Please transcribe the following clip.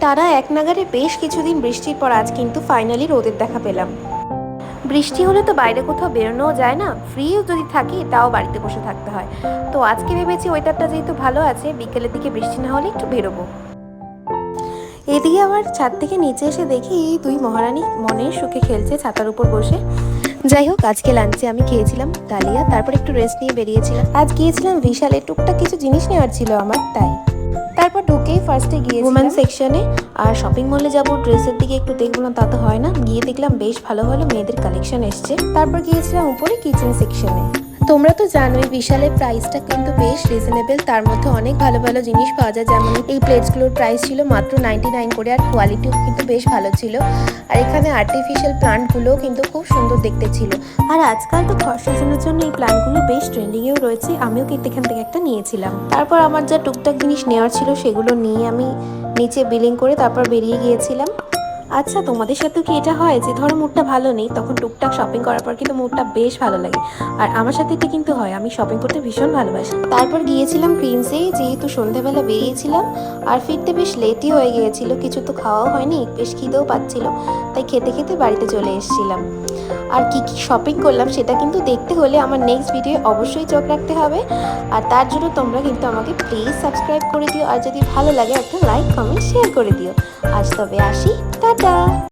টানা এক নাগারে বেশ কিছুদিন বৃষ্টির পর আজ কিন্তু ফাইনালি রোদের দেখা পেলাম। বৃষ্টি হলে তো বাইরে কোথাও বেরোনোও যায় না, ফ্রিও যদি থাকি তাও বাড়িতে বসে থাকতে হয়। তো আজকে ভেবেছি ওয়েদারটা যেহেতু ভালো আছে, বিকেলের দিকে বৃষ্টি না হলে একটু বেরোবো। এদিকে আবার ছাদ থেকে নিচে এসে দেখি এই দুই মহারানী মনের সুখে খেলছে ছাতার উপর বসে। যাই হোক, আজকে লাঞ্চে আমি খেয়েছিলাম ডালিয়া, তারপর একটু রেস্ট নিয়ে বেরিয়েছিলাম। আজ গিয়েছিলাম বিশালে, টুকটাক কিছু জিনিস নেওয়ার ছিল আমার, তাই। তারপর ঢুকেই ফার্স্টে গিয়ে উমেন সেকশনে, আর শপিং মলে যাব ড্রেসের দিকে একটু দেখবো না তা তো হয় না, গিয়ে দেখলাম বেশ ভালো ভালো মেয়েদের কালেকশন এসছে। তারপর গিয়েছিলাম উপরে কিচেন সেকশনে। তোমরা তো জানোই বিশালের প্রাইসটা কিন্তু বেশ রিজনেবল, তার মধ্যে অনেক ভালো ভালো জিনিস পাওয়া যায়। যেমন এই প্লেটসগুলোর প্রাইস ছিল মাত্র 99 করে, আর কোয়ালিটিও কিন্তু বেশ ভালো ছিল। আর এখানে আর্টিফিশিয়াল প্লান্টগুলোও কিন্তু খুব সুন্দর দেখতে ছিল। আর আজকাল তো ঘর সাজানোর জন্য এই প্ল্যান্টগুলো বেশ ট্রেন্ডিংয়েও রয়েছে, আমিও কিন্তু এখান থেকে একটা নিয়েছিলাম। তারপর আমার যা টুকটাক জিনিস নেওয়ার ছিল সেগুলো নিয়ে আমি নিচে বিলিং করে তারপর বেরিয়ে গিয়েছিলাম। আচ্ছা, তোমাদের সাথেও কি এটা হয় যে ধরো মুডটা ভালো নেই, তখন টুকটাক শপিং করার পর কিন্তু মুডটা বেশ ভালো লাগে? আর আমার সাথে এটা কিন্তু হয়, আমি শপিং করতে ভীষণ ভালোবাসি। তারপর গিয়েছিলাম প্রিন্সে, যেহেতু সন্ধ্যাবেলা বেরিয়েছিলাম আর ফিরতে বেশ লেটই হয়ে গিয়েছিল, কিছু তো খাওয়াও হয়নি, বেশ খিদেও পাচ্ছিল, তাই খেতে খেতে বাড়িতে চলে এসেছিলাম। আর কি কি শপিং করলাম সেটা কিন্তু দেখতে হলে আমার নেক্সট ভিডিও অবশ্যই চোখ রাখতে হবে। আর তার জন্য তোমরা কিন্তু আমাকে প্লিজ সাবস্ক্রাইব করে দিও, আর যদি ভালো লাগে একটা লাইক কমেন্ট শেয়ার করে দিও। আজ তবে আসি, টাটা।